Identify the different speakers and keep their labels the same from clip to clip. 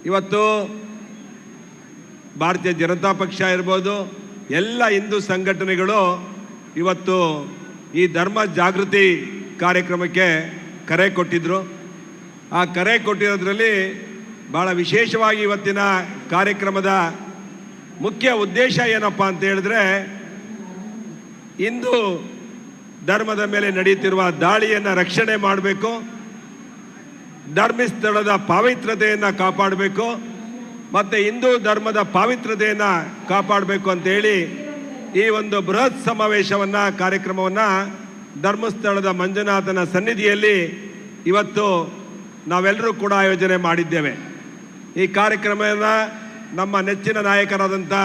Speaker 1: ಇವತ್ತು ಭಾರತೀಯ ಜನತಾ ಪಕ್ಷ ಇರ್ಬೋದು, ಎಲ್ಲ ಹಿಂದೂ ಸಂಘಟನೆಗಳು ಇವತ್ತು ಈ ಧರ್ಮ ಜಾಗೃತಿ ಕಾರ್ಯಕ್ರಮಕ್ಕೆ ಕರೆ ಕೊಟ್ಟಿದ್ದರು. ಆ ಕರೆ ಕೊಟ್ಟಿರೋದ್ರಲ್ಲಿ ಭಾಳ ವಿಶೇಷವಾಗಿ ಇವತ್ತಿನ ಕಾರ್ಯಕ್ರಮದ ಮುಖ್ಯ ಉದ್ದೇಶ ಏನಪ್ಪ ಅಂತ ಹೇಳಿದ್ರೆ, ಹಿಂದೂ ಧರ್ಮದ ಮೇಲೆ ನಡೆಯುತ್ತಿರುವ ದಾಳಿಯನ್ನು ರಕ್ಷಣೆ ಮಾಡಬೇಕು, ಧರ್ಮಸ್ಥಳದ ಪಾವಿತ್ರತೆಯನ್ನು ಕಾಪಾಡಬೇಕು ಮತ್ತು ಹಿಂದೂ ಧರ್ಮದ ಪಾವಿತ್ರತೆಯನ್ನು ಕಾಪಾಡಬೇಕು ಅಂತೇಳಿ ಈ ಒಂದು ಬೃಹತ್ ಸಮಾವೇಶವನ್ನು ಕಾರ್ಯಕ್ರಮವನ್ನು ಧರ್ಮಸ್ಥಳದ ಮಂಜುನಾಥನ ಸನ್ನಿಧಿಯಲ್ಲಿ ಇವತ್ತು ನಾವೆಲ್ಲರೂ ಕೂಡ ಆಯೋಜನೆ ಮಾಡಿದ್ದೇವೆ. ಈ ಕಾರ್ಯಕ್ರಮವನ್ನು ನಮ್ಮ ನೆಚ್ಚಿನ ನಾಯಕರಾದಂಥ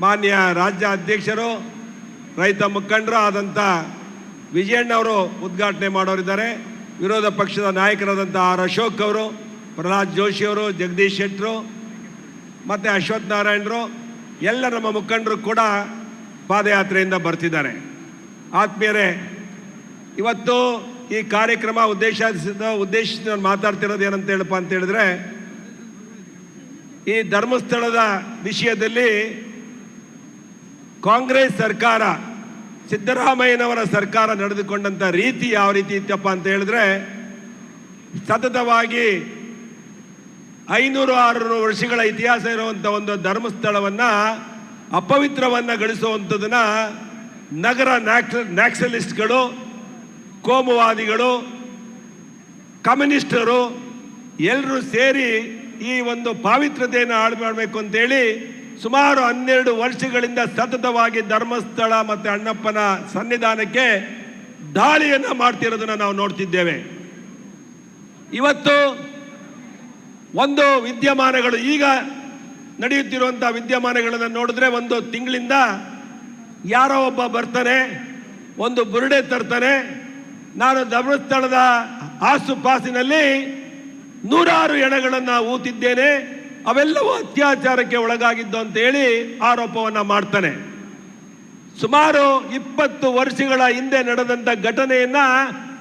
Speaker 1: ಮಾನ್ಯ ರಾಜ್ಯ ಅಧ್ಯಕ್ಷರು, ರೈತ ಮುಖಂಡರು ಆದಂಥ ವಿಜಯಣ್ಣವರು ಉದ್ಘಾಟನೆ ಮಾಡೋರಿದ್ದಾರೆ. ವಿರೋಧ ಪಕ್ಷದ ನಾಯಕರಾದಂಥ ಆರ್ ಅಶೋಕ್ ಅವರು, ಪ್ರಹ್ಲಾದ್ ಜೋಶಿ ಅವರು, ಜಗದೀಶ್ ಶೆಟ್ಟರು ಮತ್ತು ಅಶ್ವಥ್ ನಾರಾಯಣರು, ಎಲ್ಲ ನಮ್ಮ ಮುಖಂಡರು ಕೂಡ ಪಾದಯಾತ್ರೆಯಿಂದ ಬರ್ತಿದ್ದಾರೆ. ಆತ್ಮೀಯರೇ, ಇವತ್ತು ಈ ಕಾರ್ಯಕ್ರಮ ಉದ್ದೇಶಿಸಿ ನಾನು ಮಾತಾಡ್ತಿರೋದು ಏನಂತ ಹೇಳಪ್ಪ ಅಂತ ಹೇಳಿದ್ರೆ, ಈ ಧರ್ಮಸ್ಥಳದ ವಿಷಯದಲ್ಲಿ ಕಾಂಗ್ರೆಸ್ ಸರ್ಕಾರ, ಸಿದ್ದರಾಮಯ್ಯನವರ ಸರ್ಕಾರ ನಡೆದುಕೊಂಡಂಥ ರೀತಿ ಯಾವ ರೀತಿ ಇತ್ತಪ್ಪ ಅಂತ ಹೇಳಿದ್ರೆ, ಸತತವಾಗಿ 500-600 ವರ್ಷಗಳ ಇತಿಹಾಸ ಇರುವಂಥ ಒಂದು ಧರ್ಮಸ್ಥಳವನ್ನು ಅಪವಿತ್ರವನ್ನು ಗಳಿಸುವಂಥದ್ದನ್ನು ನಗರ ನ್ಯಾಕ್ಸಲಿಸ್ಟ್ಗಳು, ಕೋಮುವಾದಿಗಳು, ಕಮ್ಯುನಿಸ್ಟರು ಎಲ್ಲರೂ ಸೇರಿ ಈ ಒಂದು ಪಾವಿತ್ರತೆಯನ್ನು ಹಾಳು ಮಾಡಬೇಕು ಅಂತೇಳಿ ಸುಮಾರು 12 ವರ್ಷಗಳಿಂದ ಸತತವಾಗಿ ಧರ್ಮಸ್ಥಳ ಮತ್ತು ಅಣ್ಣಪ್ಪನ ಸನ್ನಿಧಾನಕ್ಕೆ ದಾಳಿಯನ್ನು ಮಾಡ್ತಿರೋದನ್ನು ನಾವು ನೋಡ್ತಿದ್ದೇವೆ. ಇವತ್ತು ಒಂದು ವಿದ್ಯಮಾನಗಳು, ಈಗ ನಡೆಯುತ್ತಿರುವಂಥ ವಿದ್ಯಮಾನಗಳನ್ನು ನೋಡಿದ್ರೆ, ಒಂದು ತಿಂಗಳಿಂದ ಯಾರೋ ಒಬ್ಬ ಬರ್ತಾನೆ, ಒಂದು ಬುರುಡೆ ತರ್ತಾನೆ, ನಾನು ಧರ್ಮಸ್ಥಳದ ಆಸುಪಾಸಿನಲ್ಲಿ 100 ಹೆಣಗಳನ್ನು ಊತಿದ್ದೇನೆ, ಅವೆಲ್ಲವೂ ಅತ್ಯಾಚಾರಕ್ಕೆ ಒಳಗಾಗಿದ್ದು ಅಂತೇಳಿ ಆರೋಪವನ್ನು ಮಾಡ್ತಾನೆ. ಸುಮಾರು 20 ವರ್ಷಗಳ ಹಿಂದೆ ನಡೆದಂಥ ಘಟನೆಯನ್ನ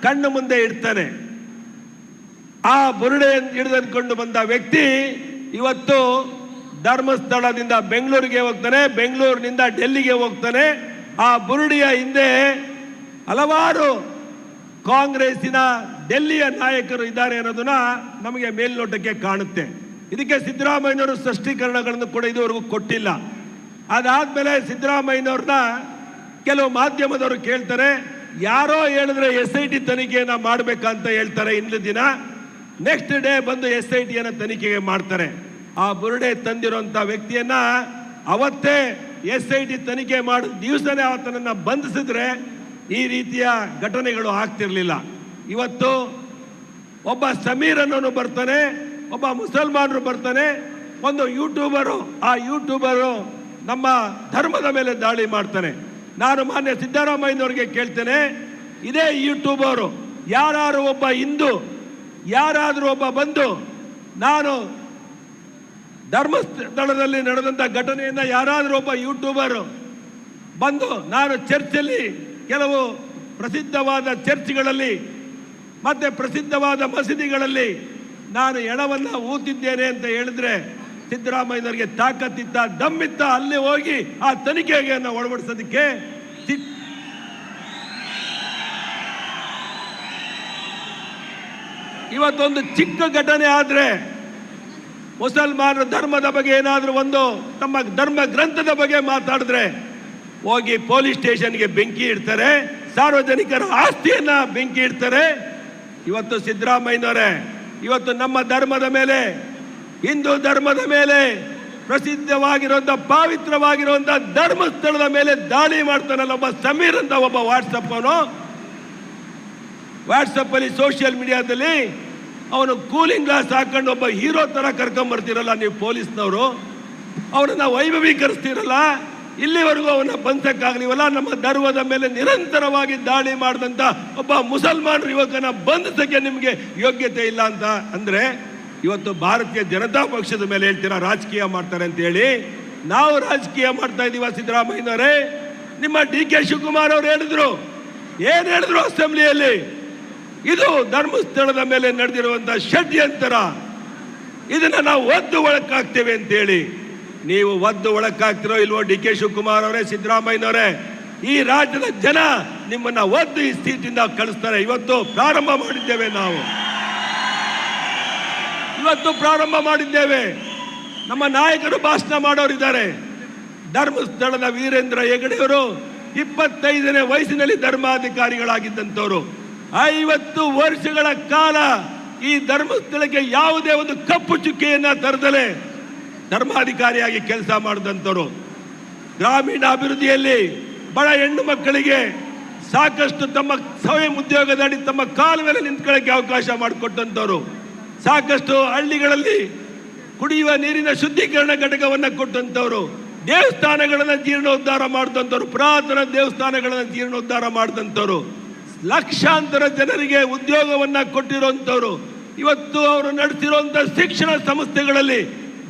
Speaker 1: ಕಣ್ಣು ಮುಂದೆ ಇಡ್ತಾನೆ. ಆ ಬುರುಡೆ ಹಿಡಿದುಕೊಂಡು ಬಂದ ವ್ಯಕ್ತಿ ಇವತ್ತು ಧರ್ಮಸ್ಥಳದಿಂದ ಬೆಂಗಳೂರಿಗೆ ಹೋಗ್ತಾನೆ, ಬೆಂಗಳೂರಿನಿಂದ ಡೆಲ್ಲಿಗೆ ಹೋಗ್ತಾನೆ. ಆ ಬುರುಡಿಯ ಹಿಂದೆ ಹಲವಾರು ಕಾಂಗ್ರೆಸ್ಸಿನ ಡೆಲ್ಲಿಯ ನಾಯಕರು ಇದ್ದಾರೆ ಅನ್ನೋದನ್ನ ನಮಗೆ ಮೇಲ್ನೋಟಕ್ಕೆ ಕಾಣುತ್ತೆ. ಇದಕ್ಕೆ ಸಿದ್ದರಾಮಯ್ಯನವರು ಸ್ಪಷ್ಟೀಕರಣಗಳನ್ನು ಕೂಡ ಇದುವರೆಗೂ ಕೊಟ್ಟಿಲ್ಲ. ಅದಾದ್ಮೇಲೆ ಸಿದ್ದರಾಮಯ್ಯನವ್ರನ್ನ ಕೆಲವು ಮಾಧ್ಯಮದವರು ಕೇಳ್ತಾರೆ, ಯಾರೋ ಹೇಳಿದ್ರೆ SIT ತನಿಖೆಯನ್ನ ಮಾಡಬೇಕಂತ ಹೇಳ್ತಾರೆ. ಇಂದು ದಿನ ನೆಕ್ಸ್ಟ್ ಡೇ ಬಂದು SITಯನ್ನು ತನಿಖೆಗೆ ಮಾಡ್ತಾರೆ. ಆ ಬುರುಡೆ ತಂದಿರುವಂತ ವ್ಯಕ್ತಿಯನ್ನ ಅವತ್ತೇ SIT ತನಿಖೆ ಮಾಡಿದ ದಿವಸನೇ ಆತನನ್ನ ಬಂಧಿಸಿದ್ರೆ ಈ ರೀತಿಯ ಘಟನೆಗಳು ಆಗ್ತಿರ್ಲಿಲ್ಲ. ಇವತ್ತು ಒಬ್ಬ ಸಮೀರ್ ಅನ್ನೋನು ಬರ್ತಾನೆ, ಒಬ್ಬ ಮುಸಲ್ಮಾನರು ಬರ್ತಾನೆ, ಒಂದು ಯೂಟ್ಯೂಬರು, ಆ ಯೂಟ್ಯೂಬರು ನಮ್ಮ ಧರ್ಮದ ಮೇಲೆ ದಾಳಿ ಮಾಡ್ತಾನೆ. ನಾನು ಮಾನ್ಯ ಸಿದ್ದರಾಮಯ್ಯನವ್ರಿಗೆ ಕೇಳ್ತೇನೆ, ಇದೇ ಯೂಟ್ಯೂಬರು ಯಾರು ಒಬ್ಬ ಹಿಂದೂ, ಯಾರಾದರೂ ಒಬ್ಬ ಬಂದು ನಾನು ಧರ್ಮಸ್ಥಳದಲ್ಲಿ ನಡೆದಂಥ ಘಟನೆಯನ್ನು ಯಾರಾದರೂ ಒಬ್ಬ ಯೂಟ್ಯೂಬರು ಬಂದು ನಾನು ಚರ್ಚಲ್ಲಿ, ಕೆಲವು ಪ್ರಸಿದ್ಧವಾದ ಚರ್ಚ್ಗಳಲ್ಲಿ ಮತ್ತೆ ಪ್ರಸಿದ್ಧವಾದ ಮಸೀದಿಗಳಲ್ಲಿ ನಾನು ಹೆಣವನ್ನು ಊತಿದ್ದೇನೆ ಅಂತ ಹೇಳಿದ್ರೆ ಸಿದ್ದರಾಮಯ್ಯನವರಿಗೆ ತಾಕತ್ತಿತ್ತ, ದಮ್ಮಿತ್ತ ಅಲ್ಲಿ ಹೋಗಿ ಆ ತನಿಖೆಗೆ ಒಳಪಡಿಸೋದಕ್ಕೆ. ಇವತ್ತೊಂದು ಚಿಕ್ಕ ಘಟನೆ ಆದ್ರೆ, ಮುಸಲ್ಮಾನರ ಧರ್ಮದ ಬಗ್ಗೆ ಏನಾದರೂ ಒಂದು ತಮ್ಮ ಧರ್ಮ ಗ್ರಂಥದ ಬಗ್ಗೆ ಮಾತಾಡಿದ್ರೆ ಹೋಗಿ ಪೊಲೀಸ್ ಸ್ಟೇಷನ್ಗೆ ಬೆಂಕಿ ಇಡ್ತಾರೆ, ಸಾರ್ವಜನಿಕರ ಆಸ್ತಿಯನ್ನ ಬೆಂಕಿ ಇಡ್ತಾರೆ. ಇವತ್ತು ಸಿದ್ದರಾಮಯ್ಯನವರೇ, ಇವತ್ತು ನಮ್ಮ ಧರ್ಮದ ಮೇಲೆ, ಹಿಂದೂ ಧರ್ಮದ ಮೇಲೆ ಪ್ರಸಿದ್ಧವಾಗಿರುವಂಥ ಪಾವಿತ್ರವಾಗಿರುವಂಥ ಧರ್ಮಸ್ಥಳದ ಮೇಲೆ ದಾಳಿ ಮಾಡ್ತಾನಲ್ಲ ಒಬ್ಬ ಸಮೀರ್ ಅಂತ ಒಬ್ಬ ವಾಟ್ಸಪ್ ಅಲ್ಲಿ ಸೋಷಿಯಲ್ ಮೀಡಿಯಾದಲ್ಲಿ ಅವನು ಕೂಲಿಂಗ್ ಗ್ಲಾಸ್ ಹಾಕೊಂಡು ಒಬ್ಬ ಹೀರೋ ತರ ಕರ್ಕೊಂಡ್ಬರ್ತೀರಲ್ಲ ನೀವು ಪೊಲೀಸ್ನವರು, ಅವನನ್ನ ವೈಭವೀಕರಿಸ್ತೀರಲ್ಲ, ಇಲ್ಲಿವರೆಗೂ ಅವನ್ನ ಬಂಧಕ್ಕಾಗಲಿವಲ್ಲ. ನಮ್ಮ ಧರ್ಮದ ಮೇಲೆ ನಿರಂತರವಾಗಿ ದಾಳಿ ಮಾಡಿದಂಥ ಒಬ್ಬ ಮುಸಲ್ಮಾನ್ ಯುವಕನ ಬಂಧಿಸಕ್ಕೆ ನಿಮಗೆ ಯೋಗ್ಯತೆ ಇಲ್ಲ ಅಂತ ಅಂದ್ರೆ, ಇವತ್ತು ಭಾರತೀಯ ಜನತಾ ಪಕ್ಷದ ಮೇಲೆ ಹೇಳ್ತೀರಾ ರಾಜಕೀಯ ಮಾಡ್ತಾರೆ ಅಂತ ಹೇಳಿ. ನಾವು ರಾಜಕೀಯ ಮಾಡ್ತಾ ಇದೀವ ಸಿದ್ದರಾಮಯ್ಯನವರೇ? ನಿಮ್ಮ DK ಶಿವಕುಮಾರ್ ಅವರು ಹೇಳಿದ್ರು, ಏನ್ ಹೇಳಿದ್ರು ಅಸೆಂಬ್ಲಿಯಲ್ಲಿ, ಇದು ಧರ್ಮಸ್ಥಳದ ಮೇಲೆ ನಡೆದಿರುವಂತಹ ಷಡ್ಯಂತರ. ಇದನ್ನ ನಾವು ಒದ್ದು ಒಳಕಾಗ್ತೇವೆ ಅಂತೇಳಿ. ನೀವು ಒದ್ದು ಒಳಕಾಗ್ತಿರೋ ಇಲ್ವೋ ಡಿ ಕೆ ಶಿವಕುಮಾರ್ ಅವರೇ, ಸಿದ್ದರಾಮಯ್ಯನವರೇ, ಈ ರಾಜ್ಯದ ಜನ ನಿಮ್ಮನ್ನ ಒದ್ದು ಈ ಸೀಟಿಂದ ಕಳಿಸ್ತಾರೆ. ಇವತ್ತು ಪ್ರಾರಂಭ ಮಾಡಿದ್ದೇವೆ, ನಾವು ಇವತ್ತು ಪ್ರಾರಂಭ ಮಾಡಿದ್ದೇವೆ. ನಮ್ಮ ನಾಯಕರು ಭಾಷಣ ಮಾಡೋರಿದ್ದಾರೆ. ಧರ್ಮಸ್ಥಳದ ವೀರೇಂದ್ರ ಹೆಗಡೆಯವರು 25ನೇ ವಯಸ್ಸಿನಲ್ಲಿ ಧರ್ಮಾಧಿಕಾರಿಗಳಾಗಿದ್ದಂಥವ್ರು. 50 ವರ್ಷಗಳ ಕಾಲ ಈ ಧರ್ಮಸ್ಥಳಕ್ಕೆ ಯಾವುದೇ ಒಂದು ಕಪ್ಪು ಚುಕ್ಕೆಯನ್ನ ತರದಲೆ ಧರ್ಮಾಧಿಕಾರಿಯಾಗಿ ಕೆಲಸ ಮಾಡಿದಂಥವ್ರು. ಗ್ರಾಮೀಣ ಅಭಿವೃದ್ಧಿಯಲ್ಲಿ ಬಡ ಹೆಣ್ಣು ಮಕ್ಕಳಿಗೆ ಸಾಕಷ್ಟು ತಮ್ಮ ಸ್ವಯಂ ಉದ್ಯೋಗದಡಿ ತಮ್ಮ ಕಾಲ ಮೇಲೆ ನಿಂತ್ಕೊಳ್ಳಕ್ಕೆ ಅವಕಾಶ ಮಾಡಿಕೊಟ್ಟಂಥವ್ರು. ಸಾಕಷ್ಟು ಹಳ್ಳಿಗಳಲ್ಲಿ ಕುಡಿಯುವ ನೀರಿನ ಶುದ್ಧೀಕರಣ ಘಟಕವನ್ನು ಕೊಟ್ಟಂಥವ್ರು. ದೇವಸ್ಥಾನಗಳನ್ನು ಜೀರ್ಣೋದ್ಧಾರ ಮಾಡಿದಂಥವ್ರು, ಪುರಾತನ ದೇವಸ್ಥಾನಗಳನ್ನು ಜೀರ್ಣೋದ್ಧಾರ ಮಾಡಿದಂಥವ್ರು. ಲಕ್ಷಾಂತರ ಜನರಿಗೆ ಉದ್ಯೋಗವನ್ನ ಕೊಟ್ಟಿರುವಂಥವ್ರು. ಇವತ್ತು ಅವರು ನಡೆಸಿರುವಂಥ ಶಿಕ್ಷಣ ಸಂಸ್ಥೆಗಳಲ್ಲಿ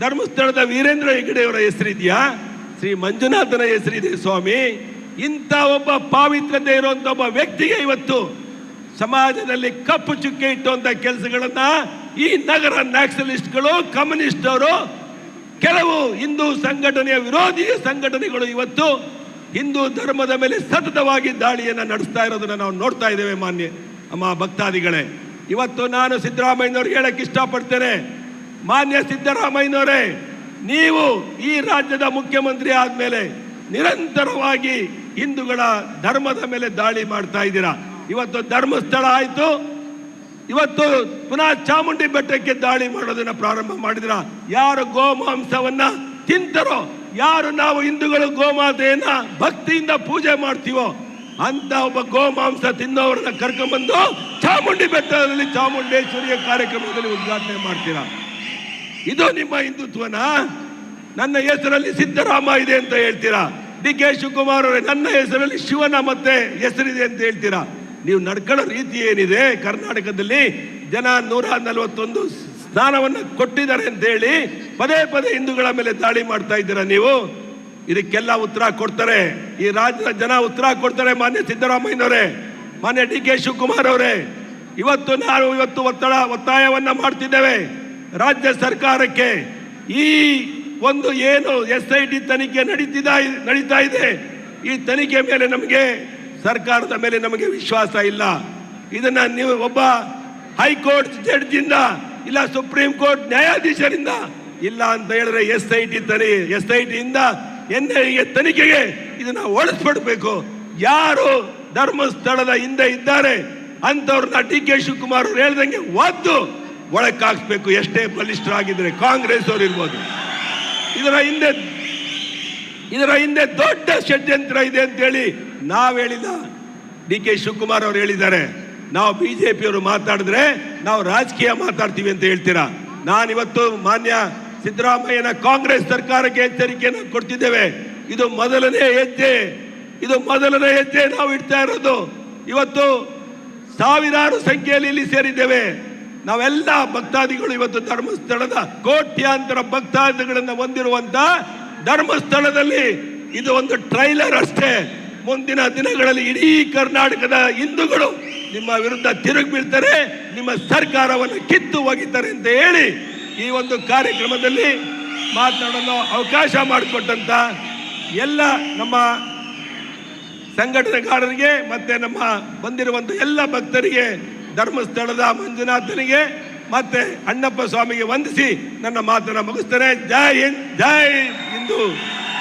Speaker 1: ಧರ್ಮಸ್ಥಳದ ವೀರೇಂದ್ರ ಹೆಗಡೆಯವರ ಹೆಸರಿದೆಯಾ? ಶ್ರೀ ಮಂಜುನಾಥನ ಹೆಸರಿದೆ ಸ್ವಾಮಿ. ಇಂಥ ಒಬ್ಬ ಪಾವಿತ್ರತೆ ಇರುವಂತ ಒಬ್ಬ ವ್ಯಕ್ತಿಗೆ ಇವತ್ತು ಸಮಾಜದಲ್ಲಿ ಕಪ್ಪು ಚುಕ್ಕೆ ಇಟ್ಟುವಂತ ಕೆಲಸಗಳನ್ನ ಈ ನಗರ ನ್ಯಾಕ್ಸಲಿಸ್ಟ್ಗಳು, ಕಮ್ಯುನಿಸ್ಟ್ ಅವರು, ಕೆಲವು ಹಿಂದೂ ಸಂಘಟನೆಯ ವಿರೋಧಿ ಸಂಘಟನೆಗಳು ಇವತ್ತು ಹಿಂದೂ ಧರ್ಮದ ಮೇಲೆ ಸತತವಾಗಿ ದಾಳಿಯನ್ನು ನಡೆಸ್ತಾ ಇರೋದನ್ನ ನಾವು ನೋಡ್ತಾ ಇದ್ದೇವೆ. ಮಾನ್ಯ ಅಮ್ಮ ಭಕ್ತಾದಿಗಳೇ, ಇವತ್ತು ನಾನು ಸಿದ್ದರಾಮಯ್ಯನವ್ರಿಗೆ ಹೇಳಕ್ಕೆ ಇಷ್ಟಪಡ್ತೇನೆ. ಮಾನ್ಯ ಸಿದ್ದರಾಮಯ್ಯನವರೇ, ನೀವು ಈ ರಾಜ್ಯದ ಮುಖ್ಯಮಂತ್ರಿ ಆದ್ಮೇಲೆ ನಿರಂತರವಾಗಿ ಹಿಂದೂಗಳ ಧರ್ಮದ ಮೇಲೆ ದಾಳಿ ಮಾಡ್ತಾ ಇದ್ದೀರಾ. ಇವತ್ತು ಧರ್ಮಸ್ಥಳ ಆಯ್ತು, ಇವತ್ತು ಪುನಃ ಚಾಮುಂಡಿ ಬೆಟ್ಟಕ್ಕೆ ದಾಳಿ ಮಾಡೋದನ್ನ ಪ್ರಾರಂಭ ಮಾಡಿದ್ರ. ಯಾರು ಗೋಮಾಂಸವನ್ನ ತಿಂತಾರೋ, ಯಾರು ನಾವು ಹಿಂದೂಗಳು ಗೋಮಾತೆಯನ್ನ ಭಕ್ತಿಯಿಂದ ಪೂಜೆ ಮಾಡ್ತೀವೋ ಅಂತ ಒಬ್ಬ ಗೋಮಾಂಸ ತಿನ್ನೋರನ್ನ ಕರ್ಕೊಂಡ್ಬಂದು ಚಾಮುಂಡಿ ಬೆಟ್ಟದಲ್ಲಿ ಚಾಮುಂಡೇಶ್ವರಿಯ ಕಾರ್ಯಕ್ರಮದಲ್ಲಿ ಉದ್ಘಾಟನೆ ಮಾಡ್ತೀರಾ. ಇದು ನಿಮ್ಮ ಹಿಂದುತ್ವನ? ನನ್ನ ಹೆಸರಲ್ಲಿ ಸಿದ್ದರಾಮ ಇದೆ ಅಂತ ಹೇಳ್ತೀರಾ. ಡಿ ಕೆ ಶಿವಕುಮಾರ್ ಅವರೇ, ನನ್ನ ಹೆಸರಲ್ಲಿ ಶಿವನ ಮತ್ತೆ ಹೆಸರಿದೆ ಅಂತ ಹೇಳ್ತೀರಾ. ನೀವು ನಡ್ಕೊಳ್ಳೋ ರೀತಿ ಏನಿದೆ? ಕರ್ನಾಟಕದಲ್ಲಿ ಜನ 141 ಸ್ನಾನವನ್ನು ಕೊಟ್ಟಿದ್ದಾರೆ ಅಂತ ಹೇಳಿ ಪದೇ ಪದೇ ಹಿಂದೂಗಳ ಮೇಲೆ ದಾಳಿ ಮಾಡ್ತಾ ಇದ್ದೀರಾ ನೀವು. ಇದಕ್ಕೆಲ್ಲ ಉತ್ತರ ಕೊಡ್ತಾರೆ ಈ ರಾಜ್ಯದ ಜನ, ಉತ್ತರ ಕೊಡ್ತಾರೆ. ಮಾನ್ಯ ಸಿದ್ದರಾಮಯ್ಯನವರೇ, ಮಾನ್ಯ ಡಿ ಕೆ ಶಿವಕುಮಾರ್ ಅವರೇ, ಇವತ್ತು ಒತ್ತಾಯವನ್ನ ಮಾಡ್ತಿದ್ದೇವೆ ರಾಜ್ಯ ಸರ್ಕಾರಕ್ಕೆ. ಈ ಒಂದು ಏನು SIT ತನಿಖೆ ನಡೀತಾ ಇದೆ, ಈ ತನಿಖೆ ಮೇಲೆ ನಮಗೆ, ಸರ್ಕಾರದ ಮೇಲೆ ನಮಗೆ ವಿಶ್ವಾಸ ಇಲ್ಲ. ಇದನ್ನ ನೀವು ಒಬ್ಬ ಹೈಕೋರ್ಟ್ ಜಡ್ಜಿಂದ ಇಲ್ಲ ಸುಪ್ರೀಂ ಕೋರ್ಟ್ ನ್ಯಾಯಾಧೀಶರಿಂದ ಇಲ್ಲ ಅಂತ ಹೇಳಿದ್ರೆ SIT ಇಂದ NIA ತನಿಖೆಗೆ ಇದನ್ನ ಒಳಸ್ಪಡಬೇಕು. ಯಾರು ಧರ್ಮಸ್ಥಳದ ಹಿಂದೆ ಇದ್ದಾರೆ ಅಂತವ್ರನ್ನ ಡಿ ಕೆ ಶಿವಕುಮಾರ್ ಅವರು ಹೇಳ್ದಂಗೆ ಒದ್ದು ಒಳಕಾಕ್ಸ್ಬೇಕು. ಎಷ್ಟೇ ಬಲಿಷ್ಠರಾಗಿದ್ರೆ ಕಾಂಗ್ರೆಸ್ ಅವರು ಇರ್ಬೋದು. ಇದರ ಹಿಂದೆ ದೊಡ್ಡ ಷಡ್ಯಂತ್ರ ಇದೆ ಅಂತ ಹೇಳಿ ನಾವ್ ಹೇಳಿಲ್ಲ, ಡಿ ಕೆ ಶಿವಕುಮಾರ್ ಅವರು ಹೇಳಿದ್ದಾರೆ. ನಾವು BJP ಅವರು ಮಾತಾಡಿದ್ರೆ ನಾವು ರಾಜಕೀಯ ಮಾತಾಡ್ತೀವಿ ಅಂತ ಹೇಳ್ತೀರಾ. ನಾನಿವತ್ತು ಮಾನ್ಯ ಸಿದ್ದರಾಮಯ್ಯನ ಕಾಂಗ್ರೆಸ್ ಸರ್ಕಾರಕ್ಕೆ ಎಚ್ಚರಿಕೆಯನ್ನು ಕೊಡ್ತಿದ್ದೇವೆ. ಇದು ಮೊದಲನೇ ಹೆಜ್ಜೆ ನಾವು ಇಡ್ತಾ ಇರೋದು. ಇವತ್ತು ಸಾವಿರಾರು ಸಂಖ್ಯೆಯಲ್ಲಿ ಇಲ್ಲಿ ಸೇರಿದ್ದೇವೆ ನಾವೆಲ್ಲ ಭಕ್ತಾದಿಗಳು. ಇವತ್ತು ಧರ್ಮಸ್ಥಳದ ಕೋಟ್ಯಾಂತರ ಭಕ್ತಾದಿಗಳನ್ನು ಹೊಂದಿರುವಂತ ಧರ್ಮಸ್ಥಳದಲ್ಲಿ ಇದು ಒಂದು ಟ್ರೈಲರ್ ಅಷ್ಟೇ. ಮುಂದಿನ ದಿನಗಳಲ್ಲಿ ಇಡೀ ಕರ್ನಾಟಕದ ಹಿಂದೂಗಳು ನಿಮ್ಮ ವಿರುದ್ಧ ತಿರುಗಿ ಬೀಳ್ತಾರೆ, ನಿಮ್ಮ ಸರ್ಕಾರವನ್ನು ಕಿತ್ತು ಒಗಿತಾರೆ ಅಂತ ಹೇಳಿ ಈ ಒಂದು ಕಾರ್ಯಕ್ರಮದಲ್ಲಿ ಮಾತನಾಡಲು ಅವಕಾಶ ಮಾಡಿಕೊಟ್ಟಂತ ಎಲ್ಲ ನಮ್ಮ ಸಂಘಟನೆಗಾರರಿಗೆ ಮತ್ತೆ ನಮ್ಮ ಬಂದಿರುವಂತ ಎಲ್ಲ ಭಕ್ತರಿಗೆ, ಧರ್ಮಸ್ಥಳದ ಮಂಜುನಾಥನಿಗೆ ಮತ್ತೆ ಅಣ್ಣಪ್ಪ ಸ್ವಾಮಿಗೆ ವಂದಿಸಿ ನನ್ನ ಮಾತನ್ನು ಮುಗಿಸ್ತೇನೆ. ಜೈ ಹಿಂದ್, ಜೈ ಹಿಂದೂ.